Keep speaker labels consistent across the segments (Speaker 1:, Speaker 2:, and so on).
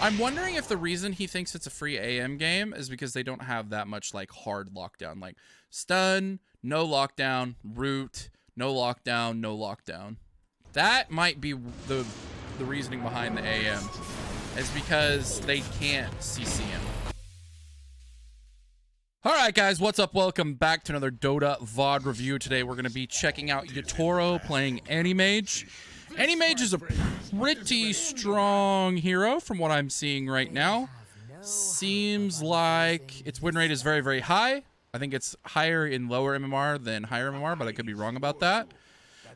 Speaker 1: I'm wondering if the reason he thinks it's a free AM game is because they don't have that much like hard lockdown, like stun, no lockdown, root, no lockdown, no lockdown. That might be the reasoning behind the AM, is because they can't CC him. All right, guys, what's up? Welcome back to another Dota VOD review. Today we're going to be checking out Yatoro playing Anti-Mage. Anti-Mage is a pretty strong hero from what I'm seeing right now. Seems like its win rate is very, very high. I think it's higher in lower MMR than higher MMR, but I could be wrong about that.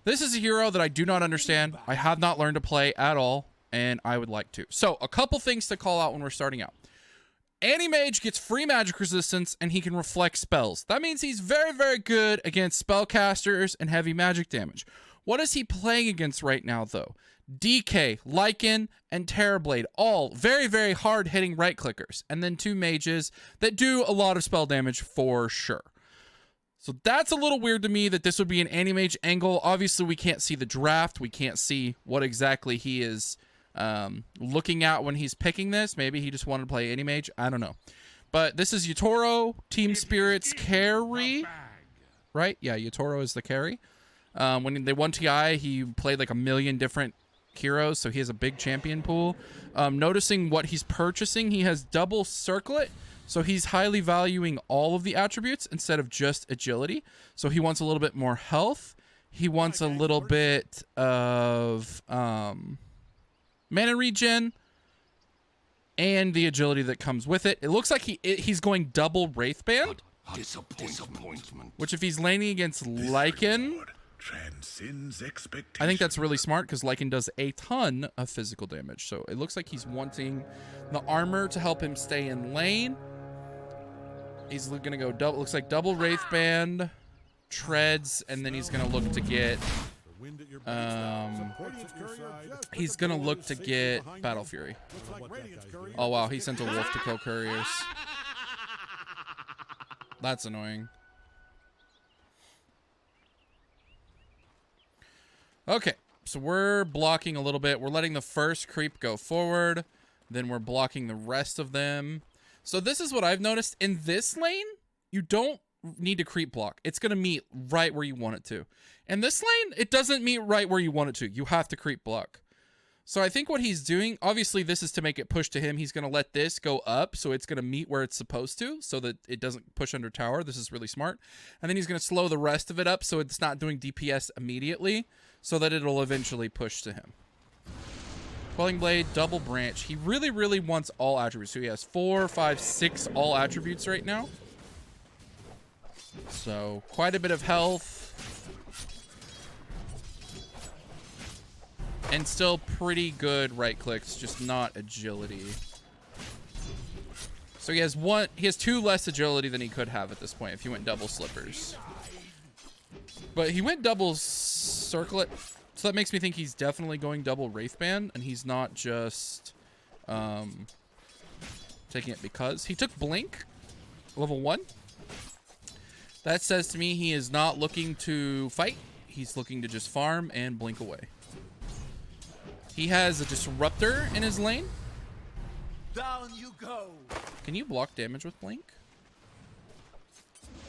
Speaker 1: This is a hero that I do not understand. I have not learned to play at all, and I would like to. So, a couple things to call out when we're starting out. Anti-Mage gets free magic resistance, and he can reflect spells. That means he's very, very good against spellcasters and heavy magic damage. What is he playing against right now, though? DK, Lycan, and Terrorblade, all very, very hard-hitting right-clickers. And then two mages that do a lot of spell damage for sure. So that's a little weird to me that this would be an Anti-Mage angle. Obviously, we can't see the draft. We can't see what exactly he is looking at when he's picking this. Maybe he just wanted to play Anti-Mage. I don't know. But this is Yatoro, Team Spirit's carry. Right? Yeah, Yatoro is the carry. When they won TI, he played like a million different heroes, so he has a big champion pool. Noticing what he's purchasing, he has double circlet, so he's highly valuing all of the attributes instead of just agility. So he wants a little bit more health. He wants a little bit of mana regen and the agility that comes with it. It looks like he's going double Wraithband, which if he's laning against Lycan, I think that's really smart because Lycan does a ton of physical damage. So it looks like he's wanting the armor to help him stay in lane. He's going to go double, looks like double Wraithband, treads, and then he's going to look to get Battle Fury. Oh wow, he sent a wolf to kill couriers. That's annoying. Okay, so we're blocking a little bit. We're letting the first creep go forward. Then we're blocking the rest of them. So this is what I've noticed. In this lane, you don't need to creep block. It's going to meet right where you want it to. In this lane, it doesn't meet right where you want it to. You have to creep block. So I think what he's doing, obviously this is to make it push to him. He's going to let this go up, so it's going to meet where it's supposed to, so that it doesn't push under tower. This is really smart. And then he's going to slow the rest of it up so it's not doing DPS immediately, so that it'll eventually push to him. Quelling Blade, double branch. He really, really wants all attributes. So he has 4, 5, 6 all attributes right now. So quite a bit of health. And still pretty good right clicks, just not agility. So he has 2 less agility than he could have at this point if he went double slippers. But he went double circlet, so that makes me think he's definitely going double Wraithband, and he's not just taking it because he took Blink, level 1. That says to me he is not looking to fight. He's looking to just farm and blink away. He has a Disruptor in his lane.
Speaker 2: Down you go.
Speaker 1: Can you block damage with Blink?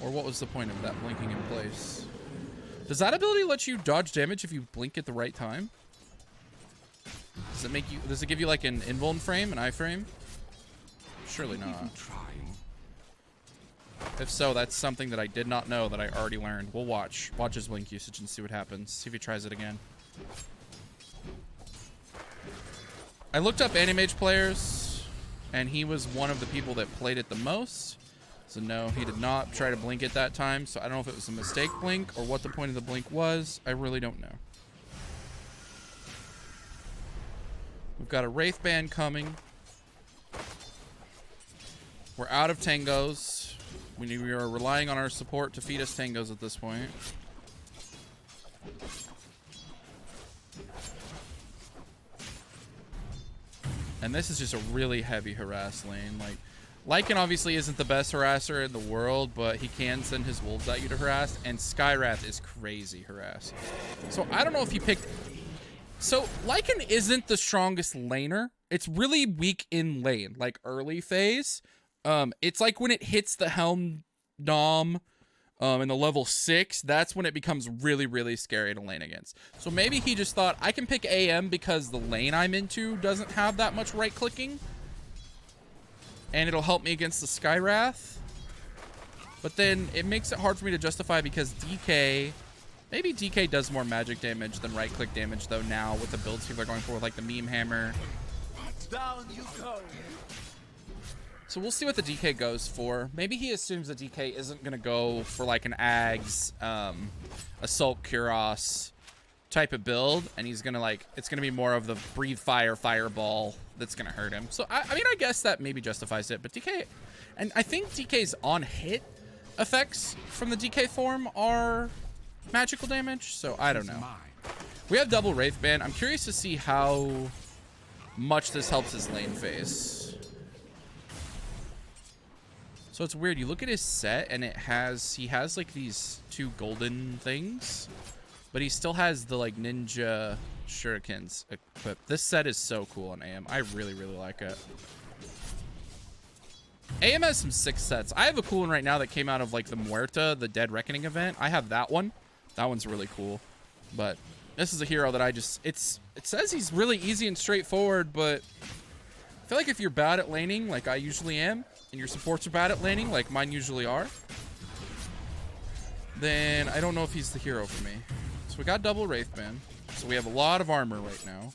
Speaker 1: Or what was the point of that blinking in place? Does that ability let you dodge damage if you blink at the right time? Does it give you like an invuln frame, an iframe? Surely not. If so, that's something that I did not know that I already learned. We'll watch his blink usage and see what happens. See if he tries it again. I looked up Anti-Mage players, and he was one of the people that played it the most. So no, he did not try to blink at that time. So I don't know if it was a mistake blink or what the point of the blink was. I really don't know. We've got a Wraithband coming. We're out of tangos. We are relying on our support to feed us tangos at this point. And this is just a really heavy harass lane. Like, Lycan obviously isn't the best harasser in the world, but he can send his wolves at you to harass, and Skywrath is crazy harass. So I don't know if he picked... So Lycan isn't the strongest laner. It's really weak in lane, like early phase. It's like when it hits the Helm Dom in the level 6, that's when it becomes really, really scary to lane against. So maybe he just thought, I can pick AM because the lane I'm into doesn't have that much right-clicking. And it'll help me against the Skywrath. But then it makes it hard for me to justify because DK... Maybe DK does more magic damage than right-click damage, though, now with the builds people are going for, with, like the Meme Hammer.
Speaker 2: Down you go.
Speaker 1: So we'll see what the DK goes for. Maybe he assumes the DK isn't going to go for, like, an Ags, Assault Kuros type of build, and he's going to, like, it's going to be more of the Breathe Fire Fireball that's going to hurt him. So, I mean, I guess that maybe justifies it, but DK... And I think DK's on-hit effects from the DK form are... magical damage, so I don't know. We have double Wraith Band. I'm curious to see how much this helps his lane phase. So it's weird. You look at his set and he has like these 2 golden things, but he still has the like ninja shurikens equipped. This set is so cool on AM. I really, really like it. AM has some 6 sets. I have a cool one right now that came out of like the Muerta, the Dead Reckoning event. I have that one. That one's really cool, but this is a hero that it says he's really easy and straightforward, but I feel like if you're bad at laning, like I usually am, and your supports are bad at laning, like mine usually are, then I don't know if he's the hero for me. So we got double Wraith Band, so we have a lot of armor right now.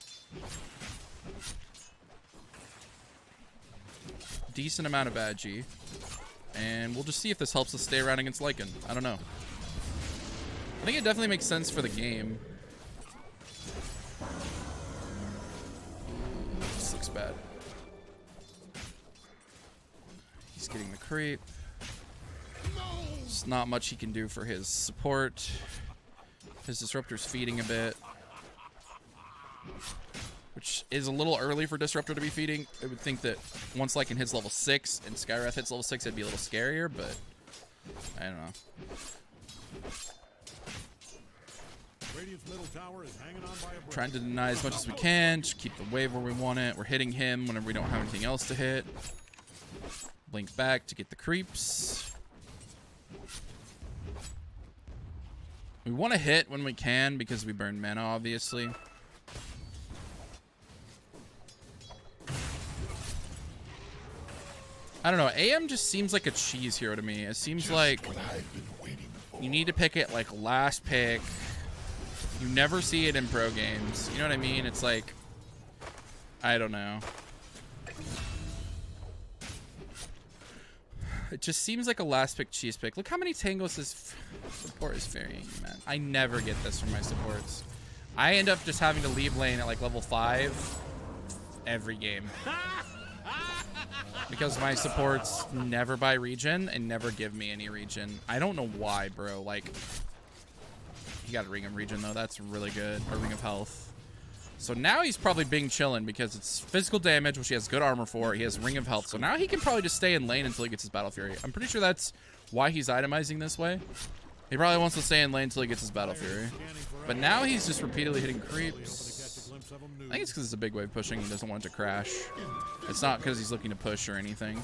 Speaker 1: Decent amount of Agi, and we'll just see if this helps us stay around against Lycan. I don't know. I think it definitely makes sense for the game. This looks bad. He's getting the creep. There's not much he can do for his support. His Disruptor's feeding a bit, which is a little early for Disruptor to be feeding. I would think that once like in his level 6 and Skywrath hits level 6, it'd be a little scarier, but I don't know.
Speaker 3: Middle tower is hanging on by a
Speaker 1: Trying to deny as much as we can, just keep the wave where we want it. We're hitting him whenever we don't have anything else to hit. Blink back to get the creeps. We want to hit when we can because we burn mana, obviously. I don't know. AM just seems like a cheese hero to me. It seems like you need to pick it like last pick. You never see it in pro games. You know what I mean? It's like, I don't know. It just seems like a last pick cheese pick. Look how many tangles his support is varying, man. I never get this from my supports. I end up just having to leave lane at like level 5 every game. Because my supports never buy regen and never give me any regen. I don't know why, bro. Like, he got a Ring of Regen, though. That's really good. Or Ring of Health. So now he's probably being chillin' because it's physical damage, which he has good armor for. He has Ring of Health. So now he can probably just stay in lane until he gets his Battle Fury. I'm pretty sure that's why he's itemizing this way. He probably wants to stay in lane until he gets his Battle Fury. But now he's just repeatedly hitting creeps. I think it's because it's a big wave pushing. He doesn't want it to crash. It's not because he's looking to push or anything.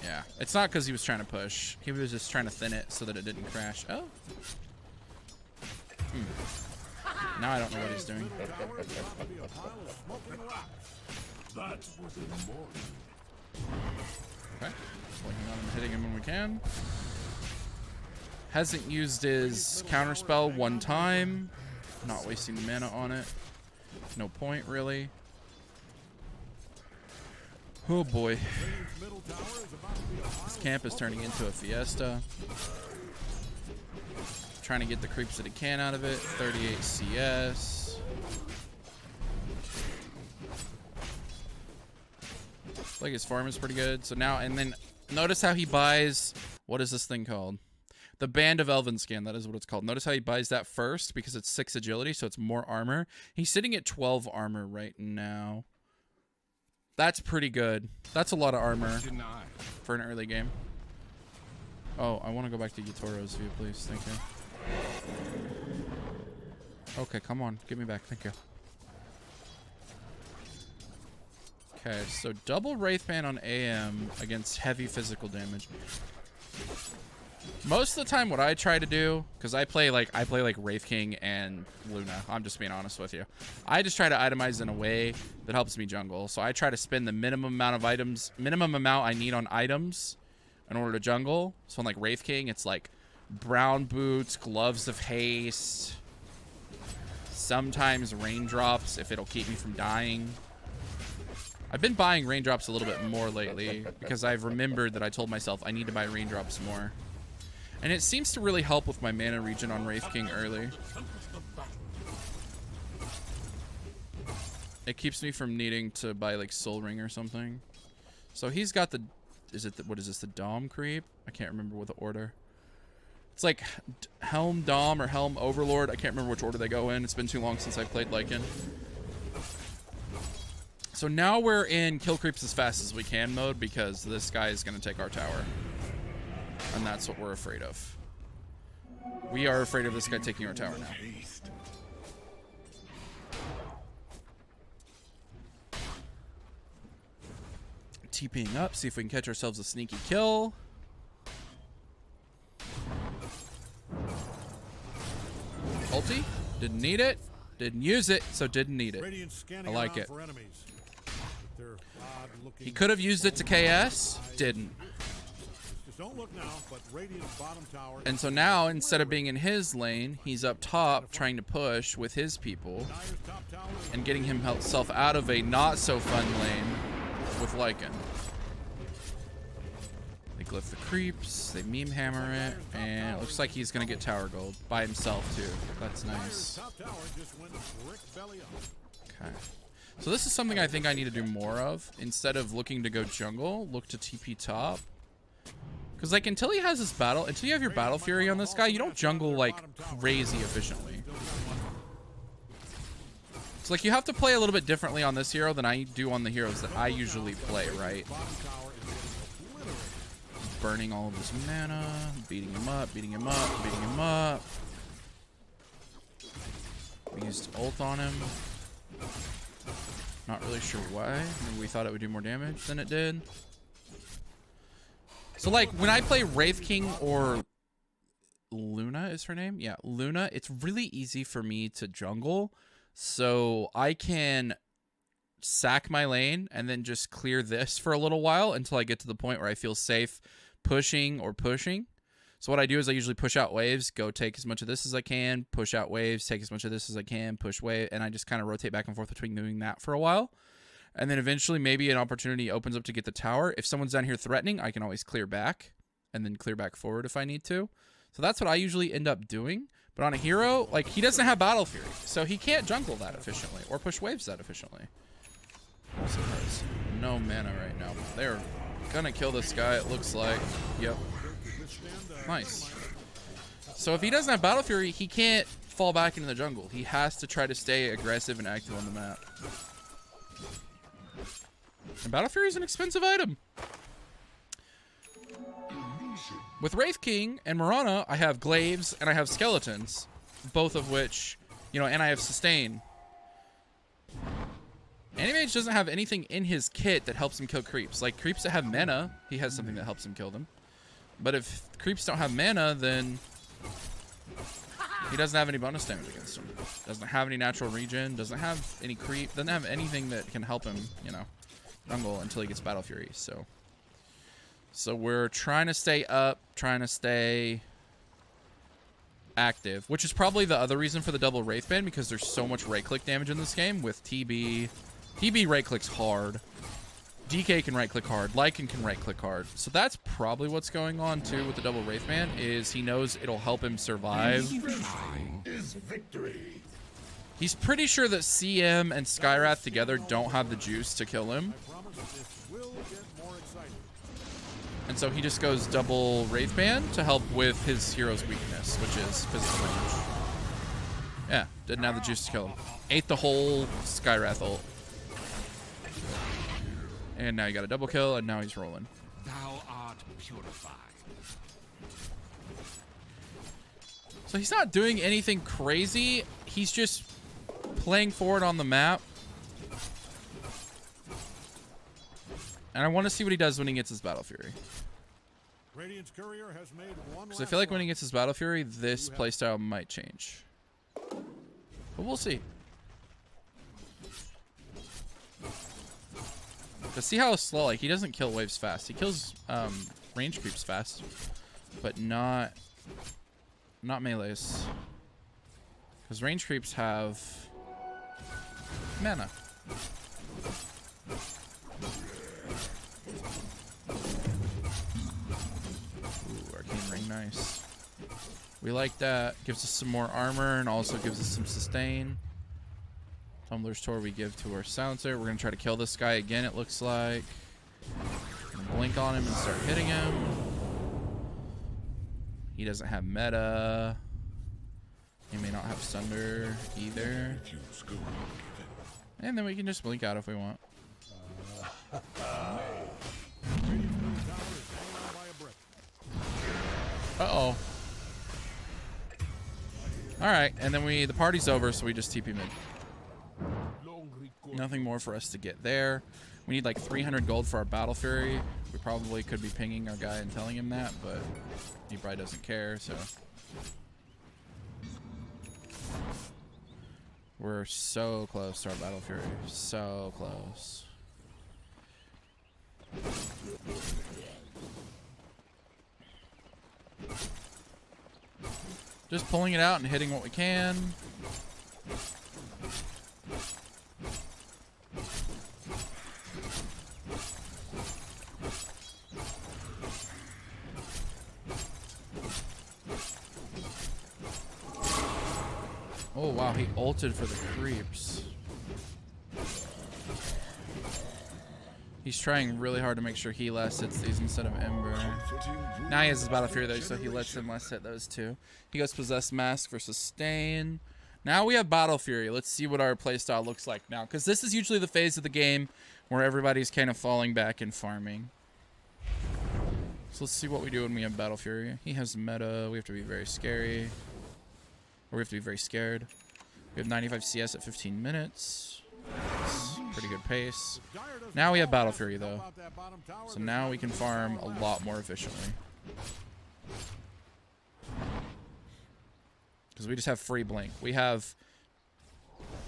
Speaker 1: Yeah, it's not because he was trying to push. He was just trying to thin it so that it didn't crash. Oh. Now I don't know what he's doing. Okay. Swinging on him, hitting him when we can. Hasn't used his counterspell one time. Not wasting the mana on it. No point, really. Oh boy. This camp is turning into a fiesta. Trying to get the creeps that he can out of it. 38 CS. Like his farm is pretty good. So now, and then notice how he buys, what is this thing called? The Band of Elven Scan, that is what it's called. Notice how he buys that first because it's 6 agility, so it's more armor. He's sitting at 12 armor right now. That's pretty good. That's a lot of armor for an early game. Oh, I want to go back to Yatoro's view, please. Thank you. Okay, come on. Get me back. Thank you. Okay, so double Wraithband on AM against heavy physical damage. Most of the time what I try to do, because I play like Wraith King and Luna, I'm just being honest with you. I just try to itemize in a way that helps me jungle. So I try to spend the minimum amount I need on items in order to jungle. So on like Wraith King, it's like brown boots, gloves of haste, sometimes raindrops if it'll keep me from dying. I've been buying raindrops a little bit more lately because I've remembered that I told myself I need to buy raindrops more. And it seems to really help with my mana regen on Wraith King early. It keeps me from needing to buy like Soul Ring or something. So he's got the, what is this, the Dom creep? I can't remember what the order. It's like Helm Dom or Helm Overlord. I can't remember which order they go in. It's been too long since I played Lycan. So now we're in kill creeps as fast as we can mode because this guy is going to take our tower. And that's what we're afraid of. We are afraid of this guy taking our tower now. TPing up, see if we can catch ourselves a sneaky kill. Ulti, didn't need it, didn't use it, so didn't need it. I like it. He could have used it to KS, didn't. And so now, instead of being in his lane, he's up top trying to push with his people and getting himself out of a not so fun lane with Lycan. They glyph the creeps, they meme hammer it, and it looks like he's gonna get tower gold by himself too. That's nice. Okay. So this is something I think I need to do more of. Instead of looking to go jungle, look to TP top. Because like until you have your Battle Fury on this guy, you don't jungle like crazy efficiently. It's like you have to play a little bit differently on this hero than I do on the heroes that I usually play, right? Burning all of his mana, beating him up, beating him up, beating him up. We used ult on him. Not really sure why. Maybe we thought it would do more damage than it did. So like when I play Wraith King or Luna is her name? Yeah, Luna, it's really easy for me to jungle. So I can sack my lane and then just clear this for a little while until I get to the point where I feel safe pushing or pushing. So what I do is I usually push out waves, go take as much of this as I can, push out waves, take as much of this as I can, push wave, and I just kind of rotate back and forth between doing that for a while. And then eventually maybe an opportunity opens up to get the tower. If someone's down here threatening, I can always clear back and then clear back forward if I need to. So that's what I usually end up doing. But on a hero, like he doesn't have Battle Fury, so he can't jungle that efficiently or push waves that efficiently. Also has no mana right now. They're gonna kill this guy, it looks like. Yep. Nice. So if he doesn't have Battle Fury, he can't fall back into the jungle. He has to try to stay aggressive and active on the map. And Battle Fury is an expensive item. With Wraith King and Mirana, I have Glaives and I have Skeletons. Both of which, you know, and I have Sustain. Anti-Mage doesn't have anything in his kit that helps him kill creeps. Like creeps that have mana, he has something that helps him kill them. But if creeps don't have mana, then he doesn't have any bonus damage against them. Doesn't have any natural regen, doesn't have any creep, doesn't have anything that can help him, you know, jungle until he gets Battle Fury. So we're trying to stay up, trying to stay active, which is probably the other reason for the double Wraithband, because there's so much right click damage in this game with TB. TB right clicks hard. DK can right click hard. Lycan can right click hard. So that's probably what's going on too with the double Wraithband, is he knows it'll help him survive. He's pretty sure that CM and Skywrath together don't have the juice to kill him. And so he just goes double Wraithband to help with his hero's weakness, which is physical damage. Yeah, didn't have the juice to kill him. Ate the whole Skywrath ult. And now he got a double kill, and now he's rolling.
Speaker 2: Thou art purified.
Speaker 1: So he's not doing anything crazy. He's just playing forward on the map. And I want to see what he does when he gets his Battle Fury.
Speaker 3: Radiant's courier has made one.
Speaker 1: Because I feel like when he gets his Battle Fury, this playstyle might change. But we'll see. But see how slow, like, he doesn't kill waves fast. He kills range creeps fast, but not melees. Because range creeps have mana. Ooh, arcane ring, nice. We like that. Gives us some more armor and also gives us some sustain. Tumbler's Tour we give to our silencer. We're going to try to kill this guy again, it looks like. Blink on him and start hitting him. He doesn't have meta. He may not have Sunder either. And then we can just blink out if we want. Uh-oh. Alright, and then the party's over, so we just TP mid. Nothing more for us to get there. We need like 300 gold for our Battle Fury. We probably could be pinging our guy and telling him that, but he probably doesn't care, so. We're so close to our Battle Fury. So close. Just pulling it out and hitting what we can. Oh wow, he ulted for the creeps. He's trying really hard to make sure he last hits these instead of Ember. Now he has his Battle Fury though, so he lets him last hit those two. He goes Possessed Mask for sustain. Now we have Battle Fury. Let's see what our playstyle looks like now, because this is usually the phase of the game where everybody's kind of falling back and farming. So let's see what we do when we have Battle Fury. He has meta. We have to be very scary. Or we have to be very scared. We have 95 CS at 15 minutes. That's pretty good pace. Now we have Battle Fury though. So now we can farm a lot more efficiently. Because we just have free blink. We have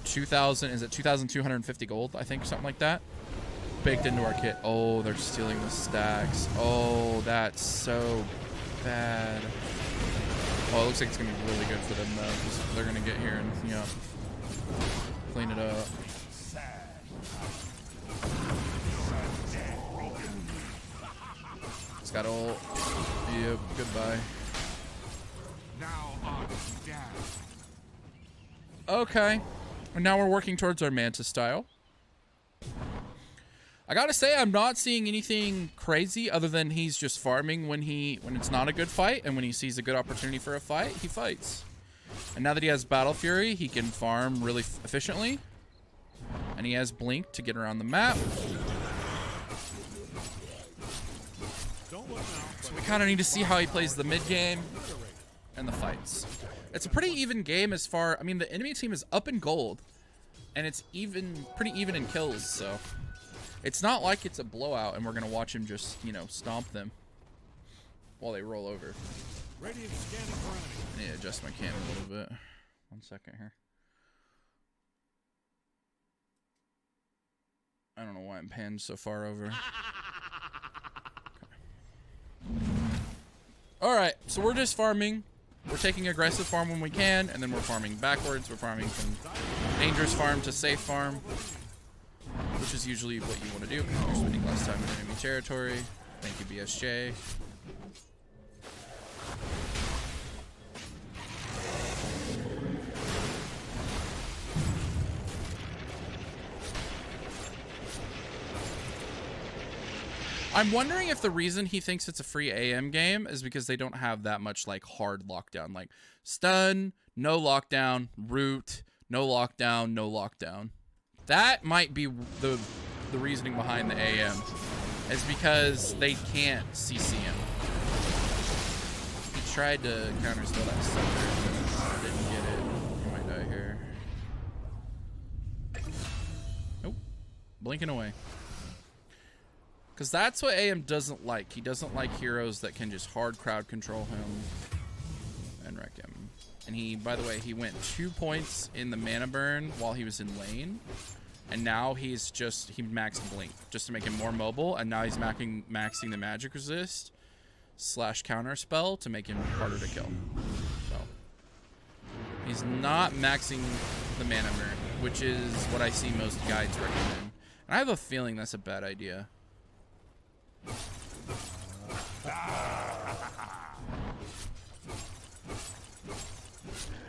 Speaker 1: 2,000, is it 2,250 gold? I think, something like that. Baked into our kit. Oh, they're stealing the stacks. Oh, that's so bad. Oh, it looks like it's going to be really good for them, though, because they're going to get here and, you know, clean it up. It's got ult. Yep, goodbye.
Speaker 2: Now art down.
Speaker 1: Okay. And now we're working towards our Manta style. I gotta say, I'm not seeing anything crazy other than he's just farming when it's not a good fight, and when he sees a good opportunity for a fight, he fights. And now that he has Battle Fury, he can farm really efficiently. And he has Blink to get around the map. So we kind of need to see how he plays the mid game and the fights. It's a pretty even game as far, I mean, the enemy team is up in gold, and it's pretty even in kills, so. It's not like it's a blowout and we're going to watch him just, you know, stomp them while they roll over.
Speaker 3: Radiant scanning for enemy.
Speaker 1: I need to adjust my cam a little bit. 1 second here. I don't know why I'm panned so far over. Okay. Alright, so we're just farming. We're taking aggressive farm when we can, and then we're farming backwards. We're farming from dangerous farm to safe farm, which is usually what you want to do because you're spending less time in enemy territory. Thank you, BSJ. I'm wondering if the reason he thinks it's a free AM game is because they don't have that much like hard lockdown, like stun, no lockdown, root, no lockdown, no lockdown. That might be the reasoning behind the AM, is because they can't CC him. He tried to counterspell that stuff, but didn't get it. He might die here. Nope. Blinking away. Because that's what AM doesn't like. He doesn't like heroes that can just hard crowd control him and wreck him. And he, by the way, he went 2 points in the mana burn while he was in lane. And now he maxed Blink just to make him more mobile. And now he's maxing the magic resist / counter spell to make him harder to kill. So he's not maxing the mana burn, which is what I see most guides recommend. And I have a feeling that's a bad idea.
Speaker 3: If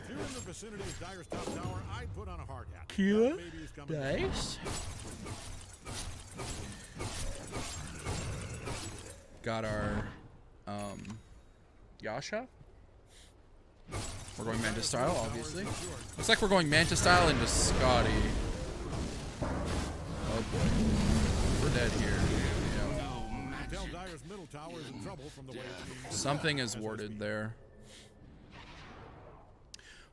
Speaker 3: you're in the vicinity of Dire's top tower, I'd put on a hard hat.
Speaker 1: Kira?
Speaker 3: That baby is coming.
Speaker 1: Nice. Got our Yasha. We're going Manta style, obviously. Looks like we're going Manta style into Scotty. Oh boy. We're dead here.
Speaker 3: Tell Dire's middle tower is in trouble from the way it's being
Speaker 1: Something is warded there.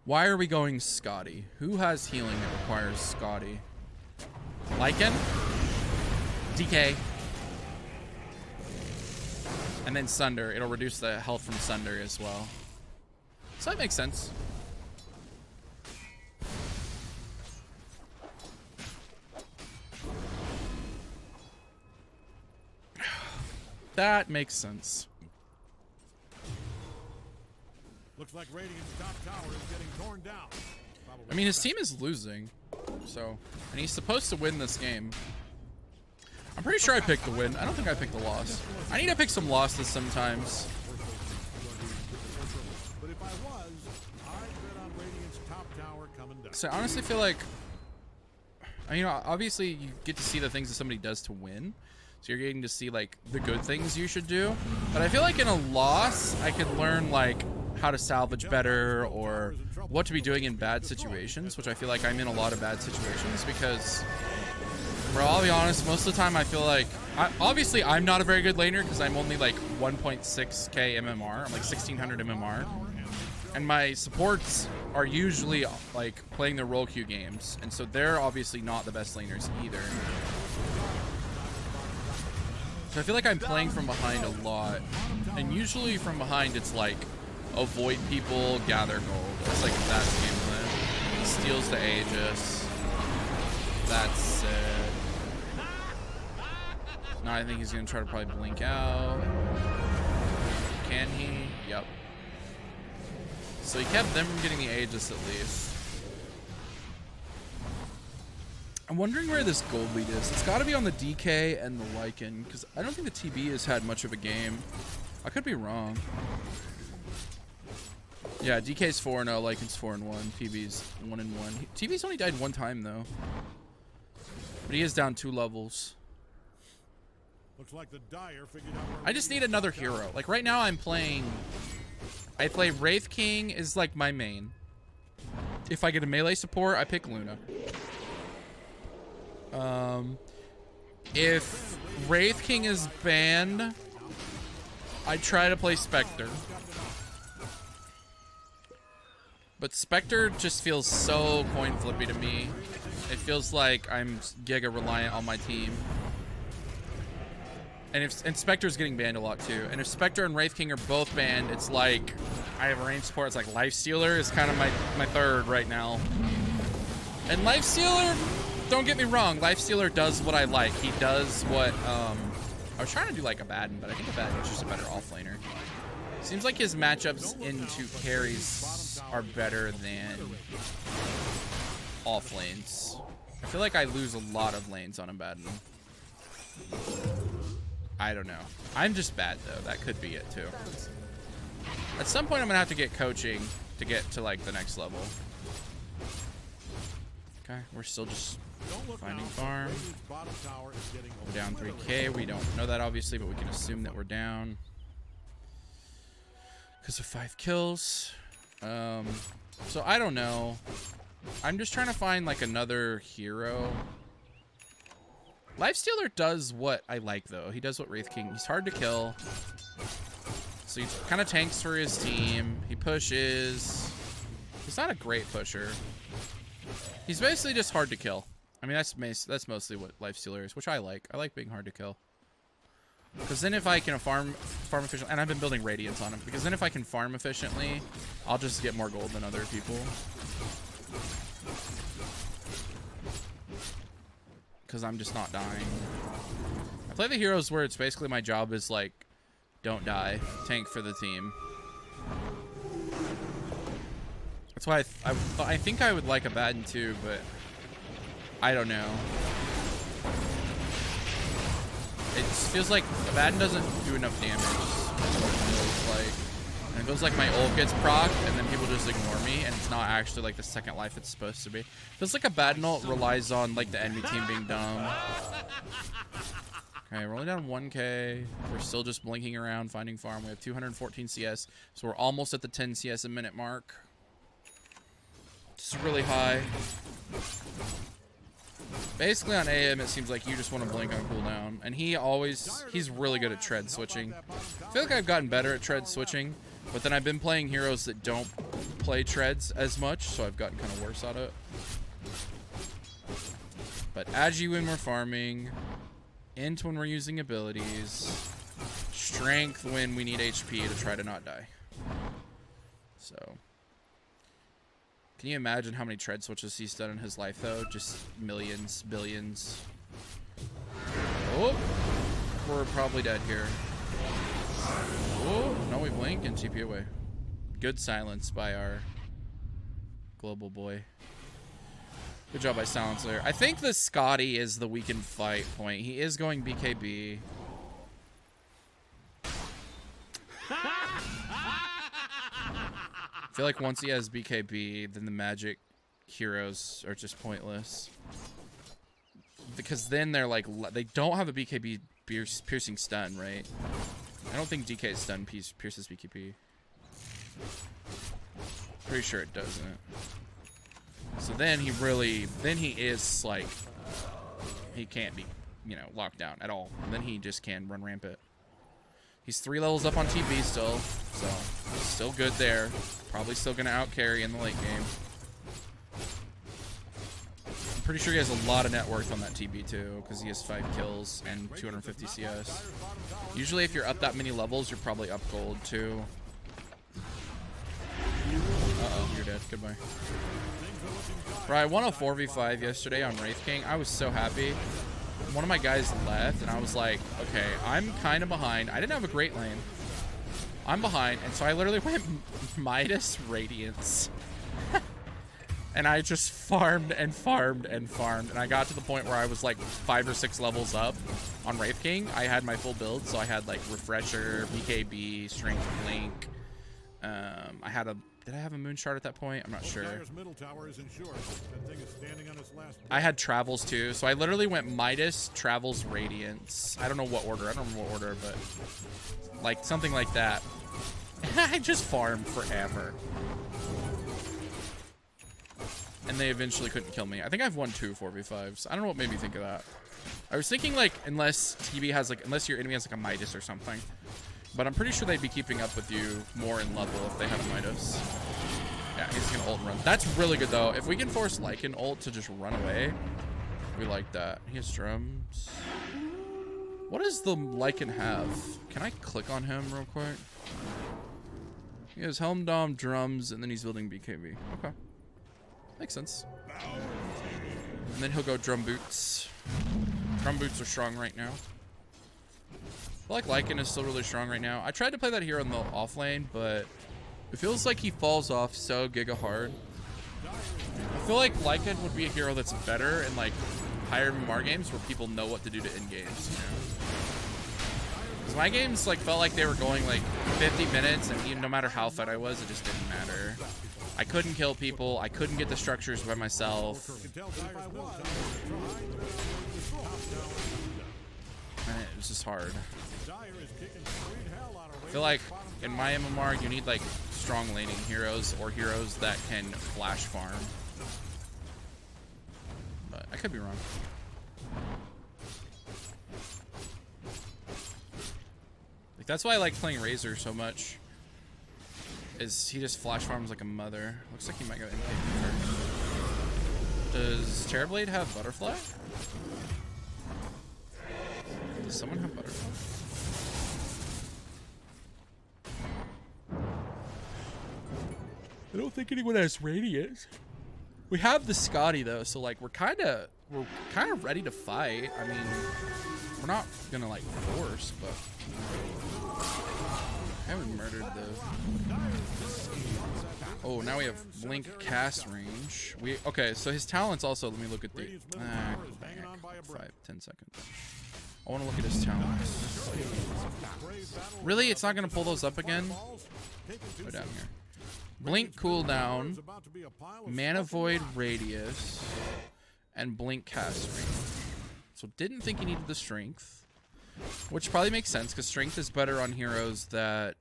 Speaker 1: Why are we going Scotty? Who has healing that requires Scotty? Lycan? DK. And then Sunder. It'll reduce the health from Sunder as well. So that makes sense. That makes sense.
Speaker 3: Looks like Radiant's top tower is getting torn down.
Speaker 1: I mean, his team is losing, so, and he's supposed to win this game. I'm pretty sure I picked the win. I don't think I picked the loss. I need to pick some losses sometimes.
Speaker 3: But if I was, I'd bet on Radiant's top tower coming down.
Speaker 1: So I honestly feel like, you know, obviously you get to see the things that somebody does to win. So you're getting to see like the good things you should do. But I feel like in a loss, I could learn like how to salvage better or what to be doing in bad situations, which I feel like I'm in a lot of bad situations because, bro, I'll be honest, most of the time I feel like, obviously I'm not a very good laner because I'm only like 1.6k MMR. I'm like 1600 MMR. And my supports are usually like playing their role queue games. And so they're obviously not the best laners either. So I feel like I'm playing from behind a lot. And usually from behind it's like avoid people, gather gold. It's like that's the game plan. Steals the Aegis. That's it. Now I think he's gonna try to probably blink out. Can he? Yep. So he kept them from getting the Aegis at least. I'm wondering where this gold lead is. It's got to be on the DK and the Lycan, because I don't think the TB has had much of a game. I could be wrong. Yeah, DK's 4-0, Lycan's 4-1, TB's 1-1. TB's only died one time though, but he is down 2 levels.
Speaker 3: Looks like the Dire figured out where
Speaker 1: I just need another hero. Like right now, I play Wraith King is like my main. If I get a melee support, I pick Luna. If Wraith King is banned, I try to play Spectre. But Spectre just feels so coin flippy to me. It feels like I'm giga reliant on my team. And Spectre's getting banned a lot too. And if Spectre and Wraith King are both banned, it's like I have a range support. It's like Lifestealer is kind of my third right now. And Lifestealer, don't get me wrong, Lifestealer does what I like. He does what I was trying to do like Abaddon, but I think Abaddon's just a better offlaner. Seems like his matchups into carries are better than off lanes. I feel like I lose a lot of lanes on Abaddon. I don't know. I'm just bad though. That could be it too. At some point I'm gonna have to get coaching to get to like the next level. Okay, we're still just finding farm. We're down 3k. We don't know that obviously, but we can assume that we're down because of 5 kills. So I don't know. I'm just trying to find like another hero. Lifestealer does what I like though. He does what Wraith King. He's hard to kill. So he kind of tanks for his team. He pushes. He's not a great pusher. He's basically just hard to kill. I mean, that's mostly what Lifestealer is, which I like. I like being hard to kill. Because then if I can farm efficiently, and I've been building Radiance on him, because then if I can farm efficiently, I'll just get more gold than other people. Because I'm just not dying. I play the heroes where it's basically my job is like, don't die, tank for the team. That's why I think I would like Abaddon too, but I don't know. It feels like Abaddon doesn't do enough damage. And it feels like my ult gets proc, and then people just ignore me, and it's not actually like the second life it's supposed to be. It feels like Abaddon ult relies on like the enemy team being dumb. Okay, we're only down 1k. We're still just blinking around, finding farm. We have 214 CS, so we're almost at the 10 CS a minute mark. This is really high. Basically on AM, it seems like you just want to blink on cooldown. And he's really good at tread switching. I feel like I've gotten better at tread switching, but then I've been playing heroes that don't play treads as much, so I've gotten kind of worse at it. But Agi when we're farming, Int when we're using abilities, Strength when we need HP to try to not die. So... Can you imagine how many tread switches he's done in his life, though? Just millions, billions. Oh, we're probably dead here. Oh, no, we blink and TP away. Good silence by our global boy. Good job by Silencer. I think the Scotty is the weakened fight point. He is going BKB. I feel like once he has BKB, then the magic heroes are just pointless. Because then they're like, they don't have a BKB piercing stun, right? I don't think DK's stun pierces BKB. Pretty sure it doesn't. So then he is like, he can't be, you know, locked down at all. And then he just can run rampant. He's 3 levels up on TB still, so still good there. Probably still gonna out carry in the late game. I'm pretty sure he has a lot of net worth on that TB too, because he has 5 kills and 250 CS. Usually if you're up that many levels, you're probably up gold too. Uh-oh, you're dead. Goodbye. Right, I won a 4v5 yesterday on Wraith King. I was so happy. One of my guys left, and I was like, okay, I'm kind of behind. I didn't have a great lane. I'm behind, and so I literally went Midas Radiance. And I just farmed and farmed and farmed, and I got to the point where I was like 5 or 6 levels up on Wraith King. I had my full build, so I had like Refresher, BKB, Strength Blink. Did I have a moon shard at that point? I'm not sure. I had Travels too, so I literally went Midas, Travels, Radiance. I don't know what order. I don't remember what order, but like something like that. I just farmed forever. And they eventually couldn't kill me. I think I've won 2 4v5s. I don't know what made me think of that. I was thinking like unless your enemy has like a Midas or something. But I'm pretty sure they'd be keeping up with you more in level if they have a Midas. Yeah, he's gonna ult and run. That's really good though. If we can force Lycan ult to just run away, we like that. He has drums. What does the Lycan have? Can I click on him real quick? He has Helm Dom, drums, and then he's building BKB. Okay. Makes sense. And then he'll go drum boots. Drum boots are strong right now. I feel like Lycan is still really strong right now. I tried to play that hero in the off lane, but it feels like he falls off so giga hard. I feel like Lycan would be a hero that's better in like higher MMR games where people know what to do to end games, you know? Because my games like felt like they were going like 50 minutes, and even no matter how fed I was, it just didn't matter. I couldn't kill people. I couldn't get the structures by myself. And it was just hard. I feel like in my MMR, you need like strong laning heroes or heroes that can flash farm. But I could be wrong. Like that's why I like playing Razor so much. Is he just flash farms like a mother? Looks like he might go MKB first. Does Terrorblade have Butterfly? Does someone have Butterfly? I don't think anyone has Radiance. We have the Scotty though, so like we're kind of ready to fight. I mean, we're not gonna like force, but I haven't murdered the. Oh, now we have Blink cast range. Okay, so his talents also. Let me look at the. Back 5-10 seconds. I want to look at his talents. Really, it's not gonna pull those up again. Go down here. Blink cooldown, Mana Void radius, and Blink cast range. So didn't think he needed the strength, which probably makes sense because strength is better on heroes that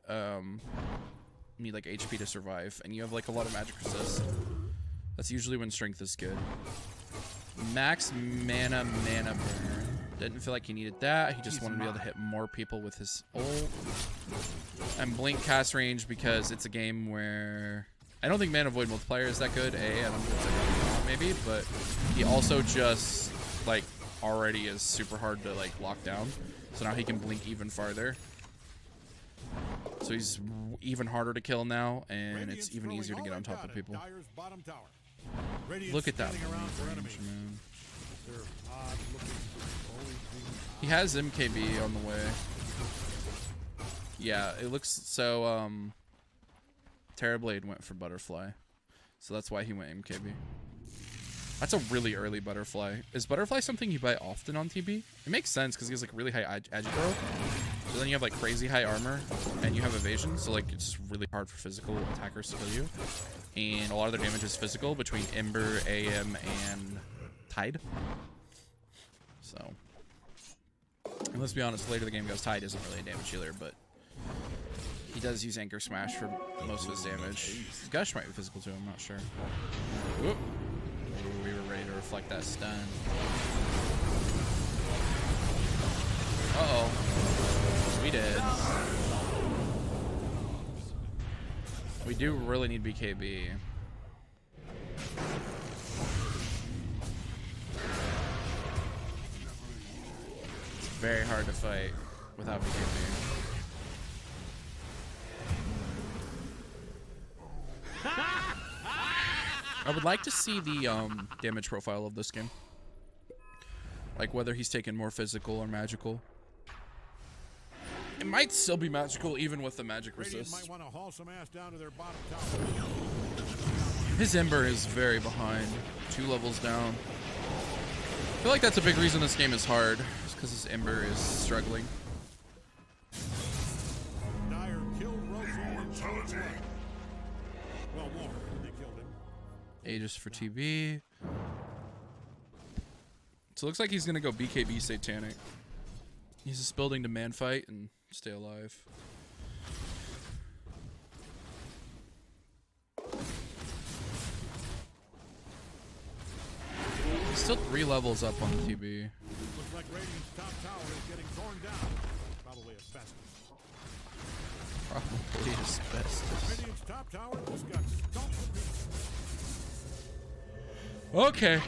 Speaker 1: need like HP to survive, and you have like a lot of magic resist. That's usually when strength is good. Max mana burn. Didn't feel like he needed that. He just wanted to be able to hit more people with his ult. And Blink cast range because it's a game where I don't think Mana Void multiplier is that good. I don't think it's that good, maybe, but he also just like already is super hard to like lock down. So now he can blink even farther. So he's even harder to kill now, and it's even easier to get on top of people. Look at that range, man. He has MKB on the way. Yeah, it looks so. Terrorblade went for Butterfly, so that's why he went MKB. That's a really early Butterfly. Is Butterfly something you buy often on TB? It makes sense because he has like really high agito. So then you have like crazy high armor, and you have evasion. So like it's just really hard for physical attackers to kill you. And a lot of their damage is physical between Ember, AM, and Tide. So, and let's be honest, later the game goes, Tide isn't really a damage healer, but he does use Anchor Smash for most of his damage. Gush might be physical too, I'm not sure. Whoop. We were ready to reflect that stun. Uh-oh. We did. We do really need BKB. It's very hard to fight without BKB. I would like to see the damage profile of this game. Like whether he's taken more physical or magical. It might still be magical even with the magic resist. His Ember is very behind. 2 levels down. I feel like that's a big reason this game is hard. Just because his Ember is struggling. Aegis for TB. So it looks like he's gonna go BKB Satanic. He's just building to man fight and stay alive. He's still 3 levels up on the TB.
Speaker 3: Looks like Radiant's top tower is getting torn down. Probably asbestos.
Speaker 1: Probably asbestos.
Speaker 3: Radiant's top tower just got stomped to pieces.
Speaker 1: Okay.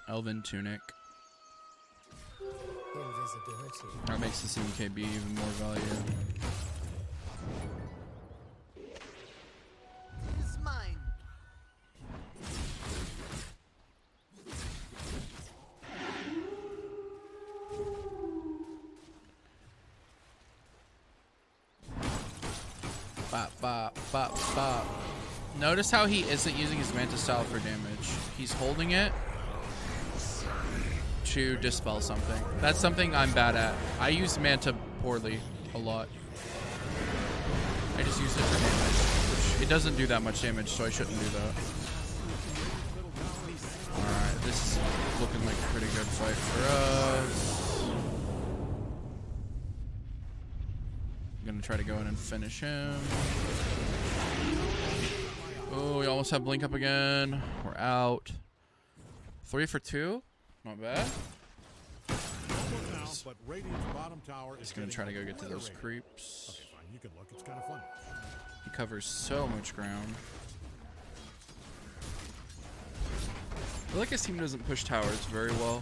Speaker 1: Elven Tunic.
Speaker 4: Invisibility.
Speaker 1: That makes this MKB even more value.
Speaker 4: It's mine.
Speaker 1: Bop, bop, bop, bop. Notice how he isn't using his Manta Style for damage. He's holding it to dispel something. That's something I'm bad at. I use Manta poorly a lot. I just use it for damage, which it doesn't do that much damage, so I shouldn't do that. Alright, this is looking like a pretty good fight for us. I'm gonna try to go in and finish him. Oh, we almost have Blink up again. We're out. 3 for 2. Not bad. He's gonna try to go get to those creeps.
Speaker 3: Okay, fine. You can look. It's kind of fun.
Speaker 1: He covers so much ground. I feel like his team doesn't push towers very well.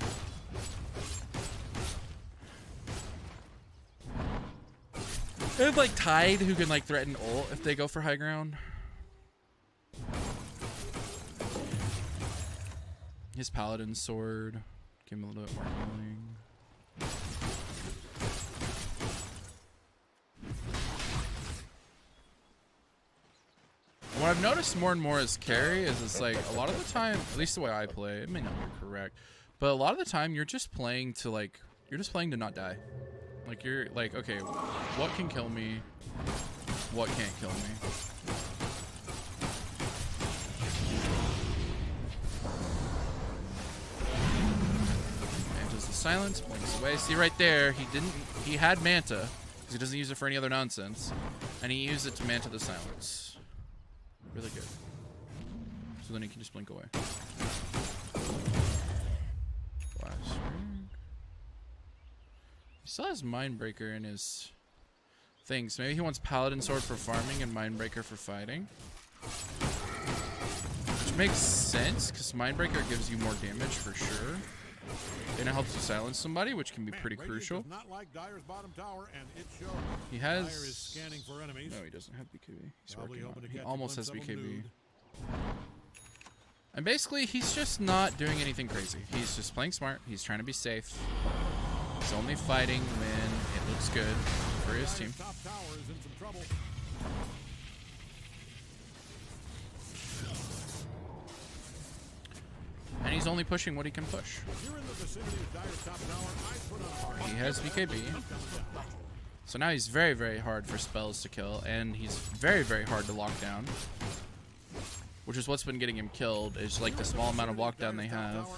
Speaker 1: They have like Tide who can like threaten ult if they go for high ground. His Paladin sword. Give him a little bit more healing. What I've noticed more and more as carry is it's like a lot of the time, at least the way I play, it may not be correct, but a lot of the time you're just playing to like, you're just playing to not die. Like you're like, okay, what can kill me? What can't kill me? Manta's the silence, blinks away. See right there, he had Manta, because he doesn't use it for any other nonsense, and he used it to Manta the silence. Really good. So then he can just blink away. Blast ring. He still has Mindbreaker in his thing, so maybe he wants Paladin Sword for farming and Mindbreaker for fighting. Which makes sense, because Mindbreaker gives you more damage for sure. And it helps you silence somebody, which can be pretty crucial.
Speaker 3: Not like Dyer's bottom tower, and it shows.
Speaker 1: He has...
Speaker 3: Dyer is scanning for enemies.
Speaker 1: No, he doesn't have BKB. He's
Speaker 3: Probably
Speaker 1: working on
Speaker 3: hoping
Speaker 1: it.
Speaker 3: to
Speaker 1: He
Speaker 3: catch a
Speaker 1: almost has
Speaker 3: glimpse of him
Speaker 1: BKB.
Speaker 3: nude.
Speaker 1: And basically, he's just not doing anything crazy. He's just playing smart. He's trying to be safe. He's only fighting when it looks good for his team.
Speaker 3: Top tower is in some trouble.
Speaker 1: And he's only pushing what he can push.
Speaker 3: You're in the vicinity of Dyer's top tower. I put on hard.
Speaker 1: He has BKB. So now he's very, very hard for spells to kill. And he's very, very hard to lock down. Which is what's been getting him killed, is like the small amount of lockdown they have.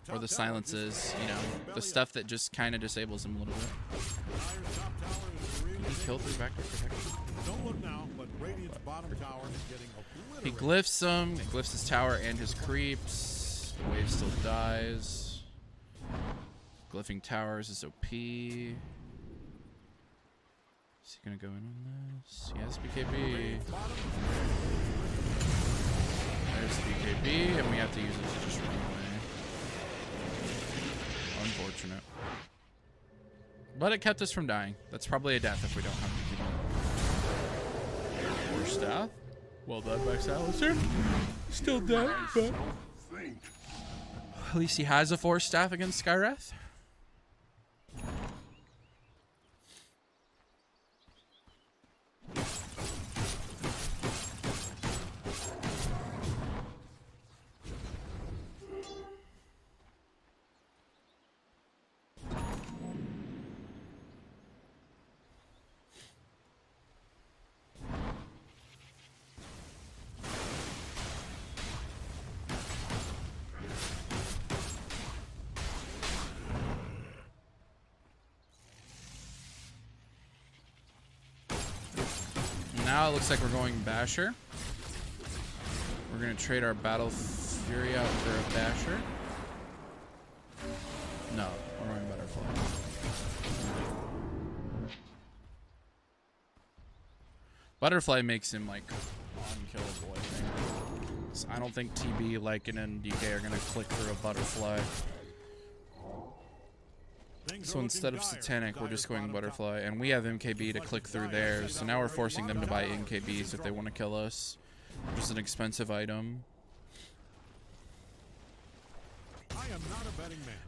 Speaker 1: Or the silences, you know, the stuff that just kind of disables him a little bit. He killed through Vector Protection.
Speaker 3: Don't look now, but Radiant's bottom tower is getting
Speaker 1: He
Speaker 3: obliterated.
Speaker 1: glyphs him, he glyphs his tower and his creeps. The wave still dies. Glyphing towers is OP. Is he gonna go in on this? He has BKB. There's the BKB, and we have to use it to just run away. Unfortunate. But it kept us from dying. That's probably a death if we don't have BKB. Force staff. Well done by Silencer. Still dead, but at least he has a force staff against Skywrath. Now it looks like we're going Basher. We're going to trade our Battle Fury out for a Basher. No, we're going Butterfly. Butterfly makes him like unkillable, I think. So I don't think TB, Lycan, and DK are going to click through a Butterfly. So instead of Satanic, we're just going Butterfly, and we have MKB to click through theirs, so now we're forcing them to buy MKBs if they want to kill us, which is an expensive item.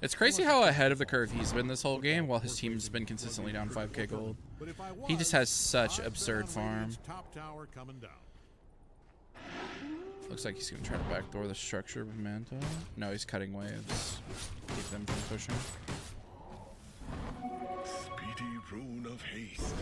Speaker 1: It's crazy how ahead of the curve he's been this whole game, while his team's been consistently down 5k gold. He just has such absurd farm. Looks like he's going to try to backdoor the structure with Manta. No, he's cutting waves. Keep them from pushing.
Speaker 5: Speedy rune of haste.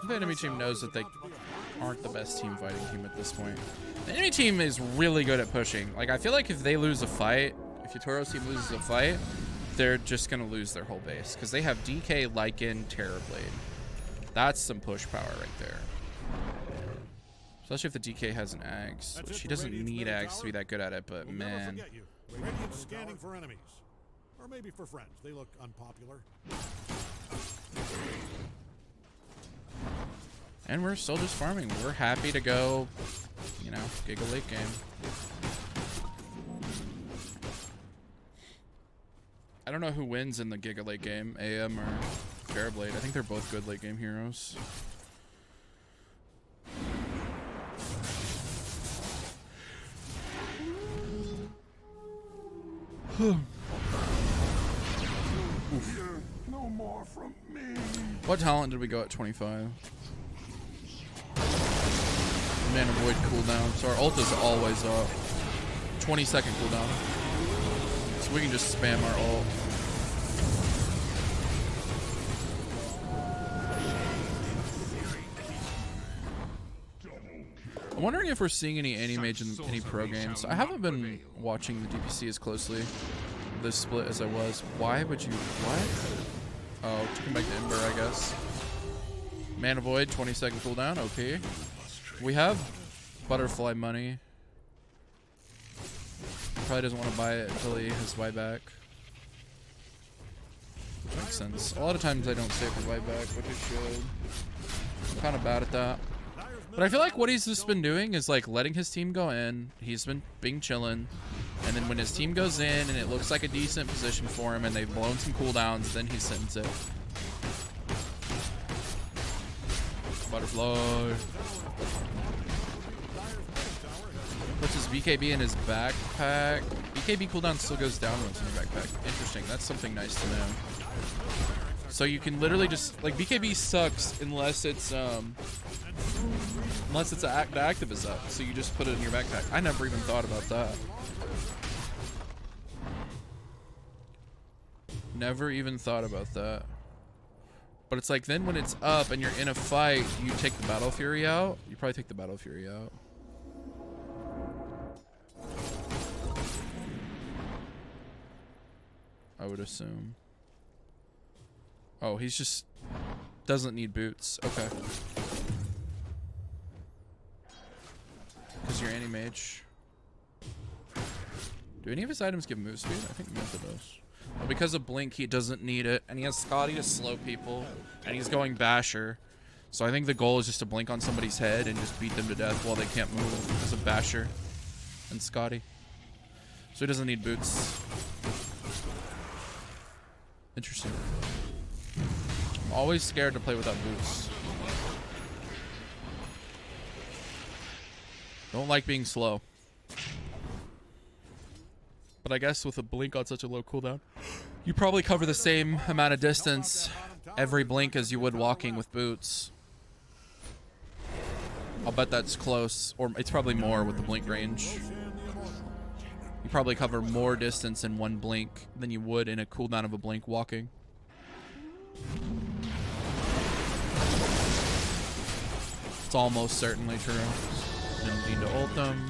Speaker 1: The enemy team knows that they aren't the best team fighting team at this point. The enemy team is really good at pushing. Like, I feel like if they lose a fight, if Yatoro's team loses a fight, they're just going to lose their whole base. Because they have DK, Lycan, Terrorblade. That's some push power right there. Especially if the DK has an Axe, which he doesn't need Axe to be that good at it, but man.
Speaker 3: Radiant's scanning for enemies. Or maybe for friends. They look unpopular.
Speaker 1: And we're still just farming. We're happy to go, you know, Giga late game. I don't know who wins in the Giga late game, AM or Fairblade. I think they're both good late game heroes.
Speaker 5: No more from me.
Speaker 1: What talent did we go at 25? Man, avoid cooldown. So our ult is always up. 20-second cooldown. So we can just spam our ult. I'm wondering if we're seeing any Anti-Mage in any pro games. I haven't been watching the DPC as closely this split as I was. Why would you? What? Oh, took him back to Ember, I guess. Mana Void, 20-second cooldown. Okay. We have butterfly money. Probably doesn't want to buy it until he has buyback. Which makes sense. A lot of times I don't save for buyback, which I should. I'm kind of bad at that. But I feel like what he's just been doing is like letting his team go in. He's been being chillin'. And then when his team goes in and it looks like a decent position for him and they've blown some cooldowns, then he sends it. Butterfly. Puts his BKB in his backpack. BKB cooldown still goes down once in your backpack. Interesting. That's something nice to know. So you can literally just like BKB sucks unless it's the active is up. So you just put it in your backpack. I never even thought about that. Never even thought about that. But it's like then when it's up and you're in a fight, you take the Battle Fury out. You probably take the Battle Fury out. I would assume. Oh, he's just doesn't need boots. Okay. Because you're Anti-Mage. Do any of his items give move speed? I think Mantha does. Well, because of Blink, he doesn't need it. And he has Scotty to slow people. And he's going Basher. So I think the goal is just to blink on somebody's head and just beat them to death while they can't move because of Basher and Scotty. So he doesn't need boots. Interesting. I'm always scared to play without boots. Don't like being slow. But I guess with a blink on such a low cooldown, you probably cover the same amount of distance every blink as you would walking with boots. I'll bet that's close, or it's probably more with the blink range. You probably cover more distance in one blink than you would in a cooldown of a blink walking. It's almost certainly true. Didn't need to ult them.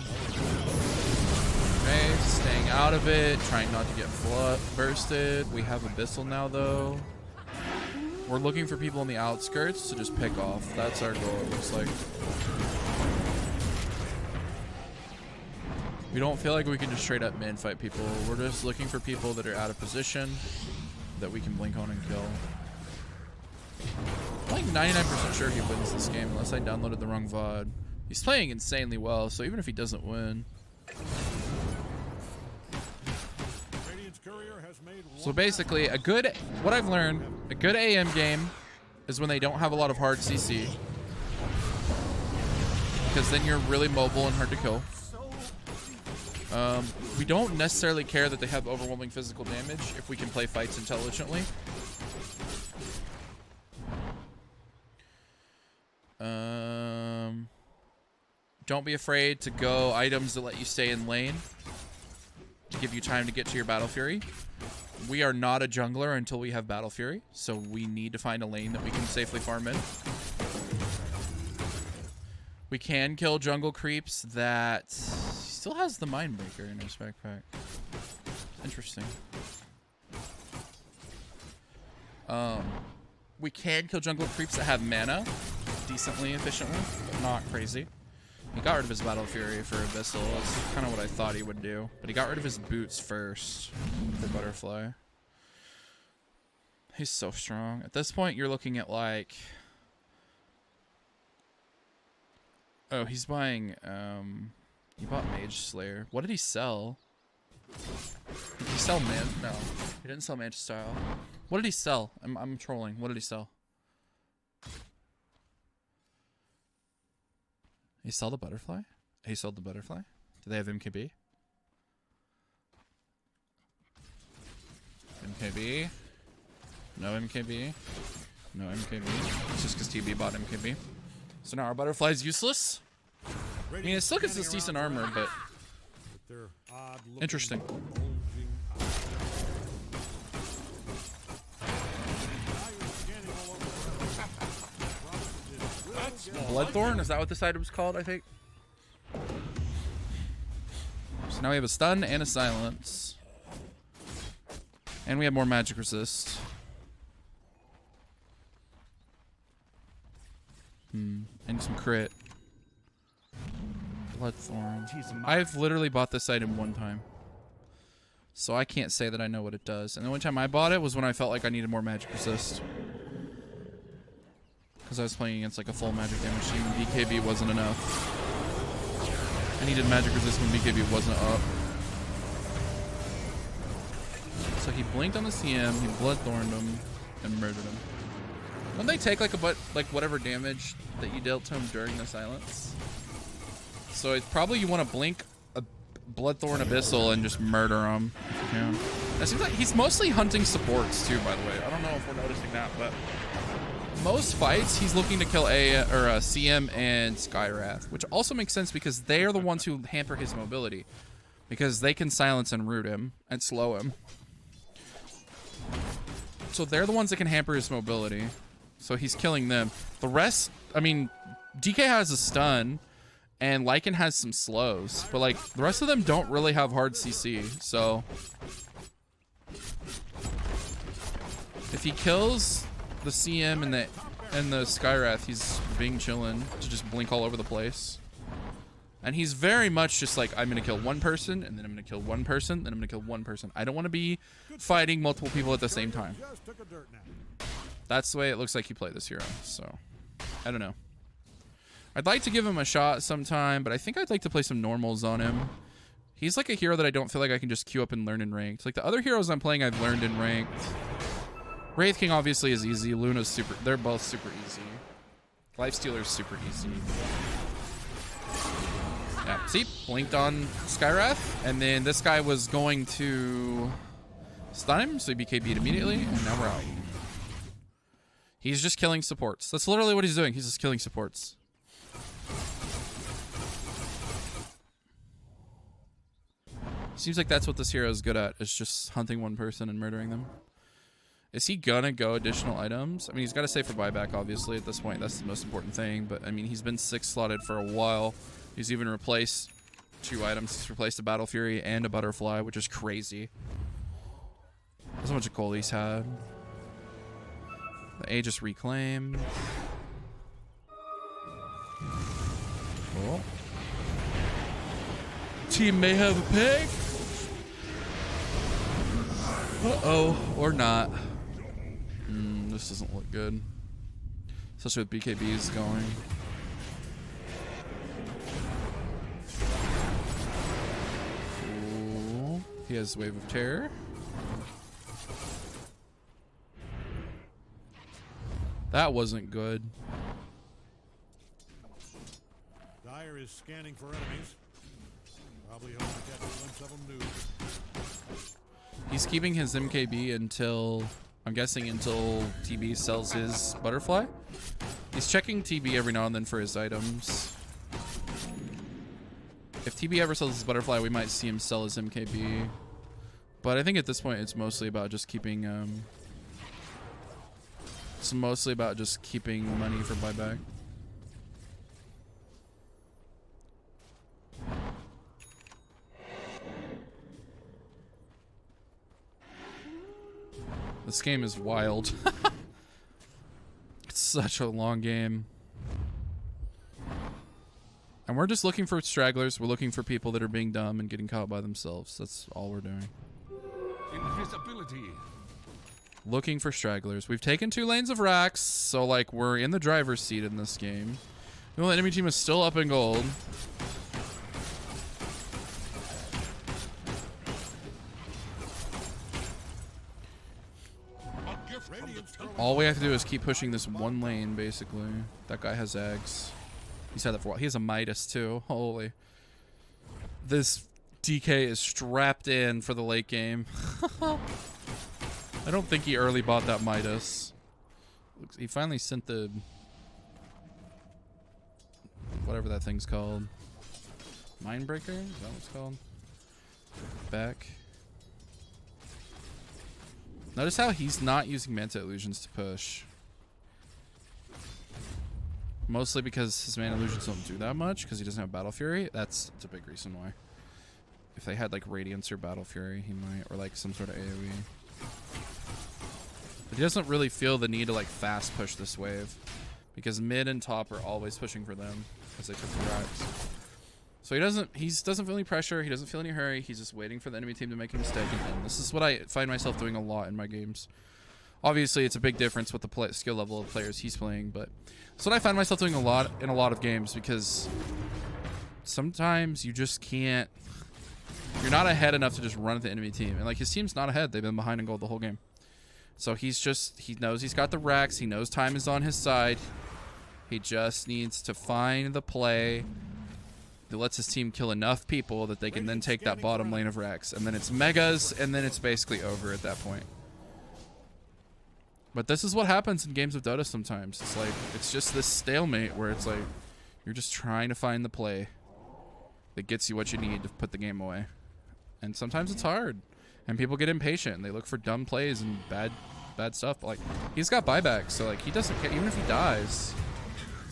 Speaker 1: Okay, staying out of it, trying not to get bursted. We have Abyssal now, though. We're looking for people on the outskirts to just pick off. That's our goal, it looks like. We don't feel like we can just straight up min fight people. We're just looking for people that are out of position that we can blink on and kill. I'm like 99% sure he wins this game unless I downloaded the wrong VOD. He's playing insanely well, so even if he doesn't win. So basically, what I've learned, a good AM game is when they don't have a lot of hard CC. Because then you're really mobile and hard to kill. We don't necessarily care that they have overwhelming physical damage if we can play fights intelligently. Don't be afraid to go items that let you stay in lane to give you time to get to your Battle Fury. We are not a jungler until we have Battle Fury, so we need to find a lane that we can safely farm in. We can kill jungle creeps that still has the Mindbreaker in his backpack. Interesting. We can kill jungle creeps that have mana decently efficiently, but not crazy. He got rid of his Battle Fury for Abyssal. That's kind of what I thought he would do. But he got rid of his boots first for Butterfly. He's so strong. At this point, you're looking at like... Oh, he's buying... He bought Mage Slayer. What did he sell? Did he sell Man? No. He didn't sell Mage Style. What did he sell? I'm trolling. What did he sell? He sold the Butterfly? He sold the Butterfly? Do they have MKB? MKB? No MKB? No MKB. It's just because TB bought MKB. So now our Butterfly's useless? I mean, it still gets this decent armor, but... Interesting. Bloodthorn? Is that what this item's called, I think? So now we have a stun and a silence. And we have more magic resist. And some crit. Bloodthorn. I've literally bought this item one time. So I can't say that I know what it does. And the only time I bought it was when I felt like I needed more magic resist. Because I was playing against like a full magic damage team and BKB wasn't enough. I needed magic resist when BKB wasn't up. So he blinked on the CM, he bloodthorned him, and murdered him. Wouldn't they take like whatever damage that you dealt to him during the silence? So it's probably you want to blink a Bloodthorn Abyssal and just murder him. Yeah. It seems like he's mostly hunting supports too, by the way. I don't know if we're noticing that, but most fights he's looking to kill CM and Skywrath, which also makes sense because they are the ones who hamper his mobility, because they can silence and root him and slow him. So they're the ones that can hamper his mobility. So he's killing them. The rest, I mean, DK has a stun. And Lycan has some slows, but like the rest of them don't really have hard CC. So if he kills the CM and the Skywrath, he's being chillin' to just blink all over the place. And he's very much just like, I'm gonna kill one person, and then I'm gonna kill one person, then I'm gonna kill one person. I don't want to be fighting multiple people at the same time. That's the way it looks like you play this hero. So I don't know. I'd like to give him a shot sometime, but I think I'd like to play some normals on him. He's like a hero that I don't feel like I can just queue up and learn in ranked. Like the other heroes I'm playing, I've learned in ranked. Wraith King obviously is easy. Luna's super. They're both super easy. Lifestealer's super easy. Yeah, see? Blinked on Skywrath, and then this guy was going to stun him, so he BKB'd immediately, and now we're out. He's just killing supports. That's literally what he's doing. He's just killing supports. Seems like that's what this hero is good at, is just hunting one person and murdering them. Is he gonna go additional items? I mean, he's got to save for buyback, obviously, at this point. That's the most important thing. But, I mean, he's been 6 slotted for a while. He's even replaced 2 items. He's replaced a Battle Fury and a Butterfly, which is crazy. That's how much gold he's had. The Aegis reclaimed. Cool. Team may have a pick. Uh-oh, or not. This doesn't look good. Especially with BKBs going. Ooh. He has Wave of Terror. That wasn't good.
Speaker 3: Dire is scanning for enemies. Probably hoping to catch a glimpse of them new.
Speaker 1: He's keeping his MKB until, I'm guessing until TB sells his Butterfly. He's checking TB every now and then for his items. If TB ever sells his Butterfly, we might see him sell his MKB. But I think at this point it's mostly about just keeping money for buyback. This game is wild. It's such a long game. And we're just looking for stragglers. We're looking for people that are being dumb and getting caught by themselves. That's all we're doing.
Speaker 2: Invisibility.
Speaker 1: Looking for stragglers. We've taken 2 lanes of racks, so like we're in the driver's seat in this game. The enemy team is still up in gold. All we have to do is keep pushing this one lane, basically. That guy has eggs. He's had that for a while. He has a Midas, too. Holy. This DK is strapped in for the late game. I don't think he early bought that Midas. He finally sent the... whatever that thing's called. Mindbreaker? Is that what it's called? Back. Notice how he's not using Manta Illusions to push. Mostly because his Mana Illusions don't do that much, because he doesn't have Battle Fury. That's a big reason why. If they had like Radiance or Battle Fury, he might, or like some sort of AoE. But he doesn't really feel the need to like fast push this wave, because mid and top are always pushing for them as they took the racks. So he doesn't feel any pressure, he doesn't feel any hurry, he's just waiting for the enemy team to make a mistake and win. This is what I find myself doing a lot in my games. Obviously, it's a big difference with the skill level of players he's playing, but it's what I find myself doing a lot in a lot of games, because sometimes you just can't, you're not ahead enough to just run at the enemy team. And like his team's not ahead, they've been behind in gold the whole game. So he knows he's got the racks, he knows time is on his side. He just needs to find the play that lets his team kill enough people that they can then take that bottom lane of racks. And then it's megas, and then it's basically over at that point. But this is what happens in games of Dota sometimes. It's like, it's just this stalemate where it's like, you're just trying to find the play that gets you what you need to put the game away. And sometimes it's hard. And people get impatient, and they look for dumb plays and bad stuff. But like, he's got buybacks, so like, he doesn't care. Even if he dies,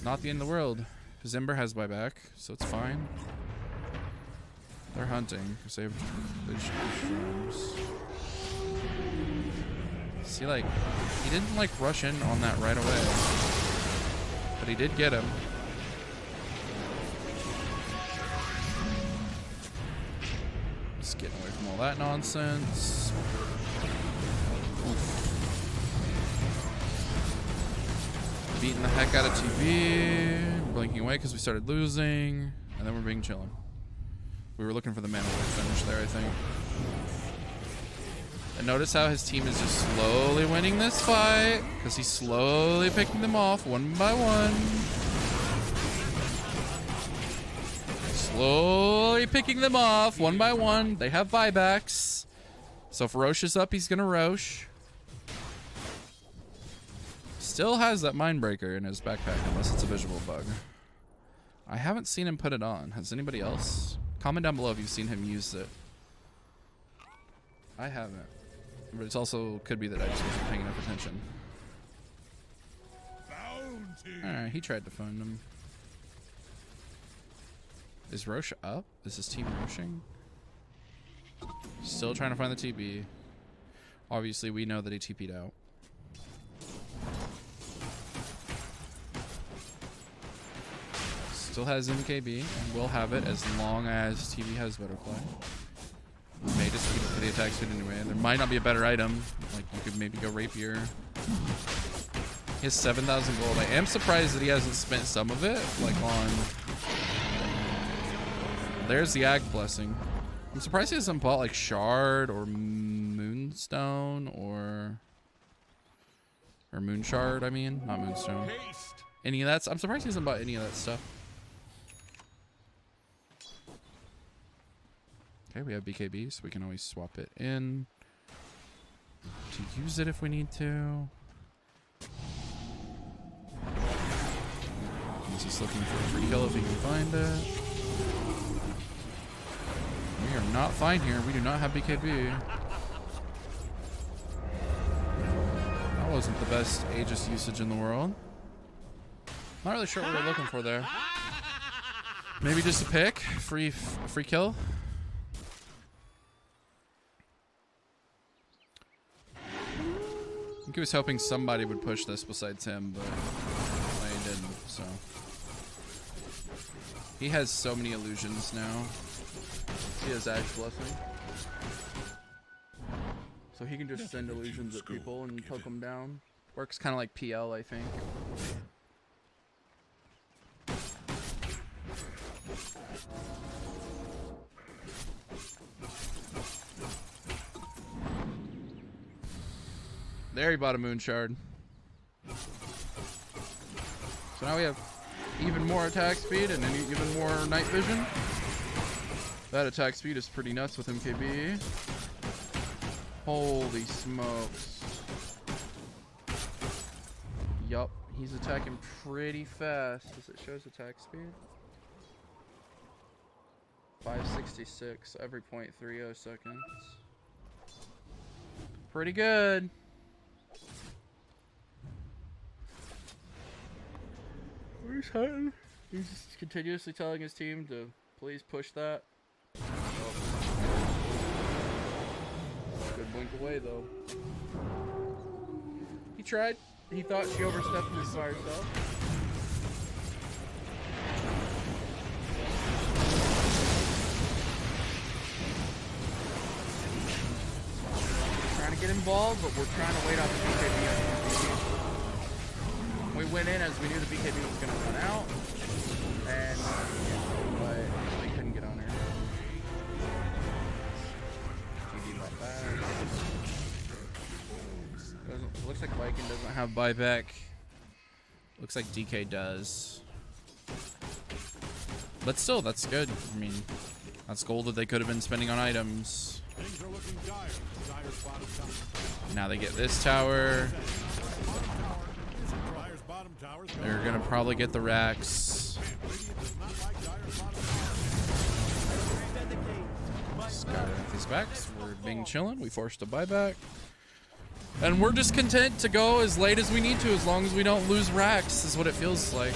Speaker 1: not the end of the world. Zimber has buyback, so it's fine. They're hunting, because they should be shrooms. See, like, he didn't like rush in on that right away, but he did get him. Just getting away from all that nonsense. Oof. Beating the heck out of TV, blinking away because we started losing, and then we're being chillin'. We were looking for the mana wave finish there, I think. And notice how his team is just slowly winning this fight, because he's slowly picking them off one by one. Slowly picking them off one by one. They have buybacks. So if Roche is up, he's gonna Roche. Still has that Mindbreaker in his backpack, unless it's a visual bug. I haven't seen him put it on. Has anybody else? Comment down below if you've seen him use it. I haven't. But it's also could be that I just wasn't paying enough attention. Alright, he tried to find him. Is Roche up? Is his team rushing? Still trying to find the TB. Obviously, we know that he TP'd out. Still has MKB, and will have it as long as TV has Butterfly. We may just keep it for the attack speed anyway. There might not be a better item. Like, you could maybe go Rapier. He has 7,000 gold. I am surprised that he hasn't spent some of it, like, on... There's the Ag Blessing. I'm surprised he hasn't bought, like, Shard or Moonstone or Moonshard, I mean. Not Moonstone. Any of that. I'm surprised he hasn't bought any of that stuff. Okay, we have BKB, so we can always swap it in to use it if we need to. He's just looking for a free kill if he can find it. We are not fine here. We do not have BKB. That wasn't the best Aegis usage in the world. Not really sure what we're looking for there. Maybe just a pick, free kill. I think he was hoping somebody would push this besides him, but he didn't, so. He has so many illusions now. He has Axe Blessing. So he can just send illusions at people and poke them down. Works kind of like PL, I think. There he bought a Moon Shard. So now we have even more attack speed and even more night vision. That attack speed is pretty nuts with MKB. Holy smokes. Yup, he's attacking pretty fast. Does it show his attack speed? 566 every 0.30 seconds. Pretty good. Where's Hutton? He's just continuously telling his team to please push that. Oh. Good blink away though. He tried. He thought she overstepped this by herself. Trying to get involved, but we're trying to wait out the BKB. We went in as we knew the BKB was going to run out, and but we couldn't get on her. GG about that. Looks like Viking doesn't have buyback. Looks like DK does. But still, that's good. I mean, that's gold that they could have been spending on items.
Speaker 3: Things are looking dire. Dire's bottom tower.
Speaker 1: Now they get this tower.
Speaker 3: Dire's bottom tower's
Speaker 1: They're gonna probably get the racks. Scott these backs. We're being chillin'. We forced a buyback. And we're just content to go as late as we need to, as long as we don't lose racks, is what it feels like.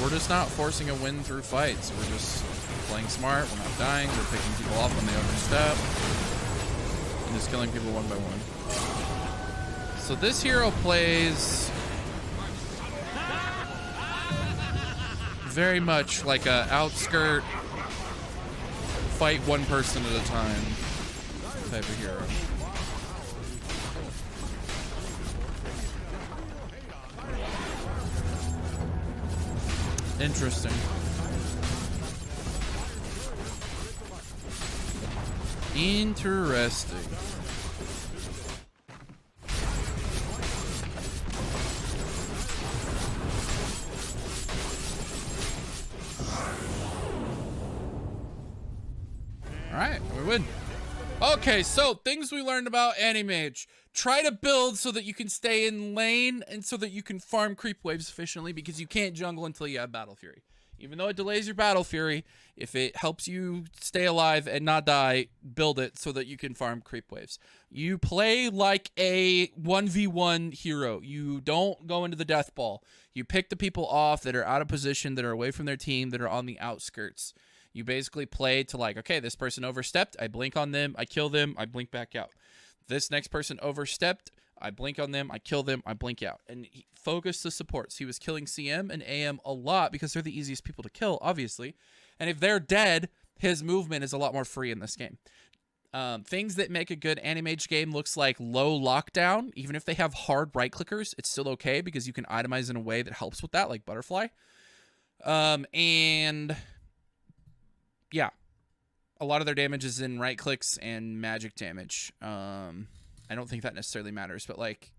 Speaker 1: We're just not forcing a win through fights. We're just playing smart. We're not dying. We're picking people off when they overstep. And just killing people one by one. So this hero plays very much like a outskirt, fight one person at a time type of hero. Interesting. Interesting. All right, we win. Okay, so things we learned about Anti-Mage. Try to build so that you can stay in lane and so that you can farm creep waves efficiently, because you can't jungle until you have Battle Fury. Even though it delays your Battle Fury, if it helps you stay alive and not die, build it so that you can farm creep waves. You play like a 1v1 hero. You don't go into the death ball. You pick the people off that are out of position, that are away from their team, that are on the outskirts. You basically play to like, okay, this person overstepped, I blink on them, I kill them, I blink back out. This next person overstepped, I blink on them, I kill them, I blink out. And he focused the supports. He was killing CM and AM a lot because they're the easiest people to kill, obviously. And if they're dead, his movement is a lot more free in this game. Things that make a good Anti-Mage game looks like low lockdown. Even if they have hard right clickers, it's still okay because you can itemize in a way that helps with that, like Butterfly. And yeah, a lot of their damage is in right clicks and magic damage. I don't think that necessarily matters, but like,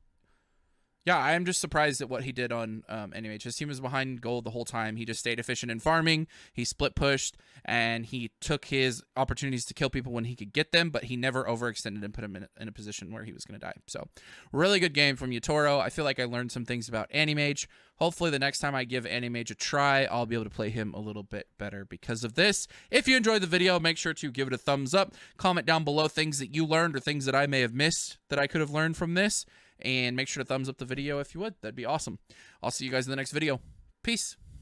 Speaker 1: yeah, I'm just surprised at what he did on Anti-Mage. His team was behind gold the whole time. He just stayed efficient in farming. He split pushed, and he took his opportunities to kill people when he could get them, but he never overextended and put him in a position where he was going to die. So, really good game from Yatoro. I feel like I learned some things about Anti-Mage. Hopefully, the next time I give Anti-Mage a try, I'll be able to play him a little bit better because of this. If you enjoyed the video, make sure to give it a thumbs up. Comment down below things that you learned or things that I may have missed that I could have learned from this. And make sure to thumbs up the video if you would. That'd be awesome. I'll see you guys in the next video. Peace.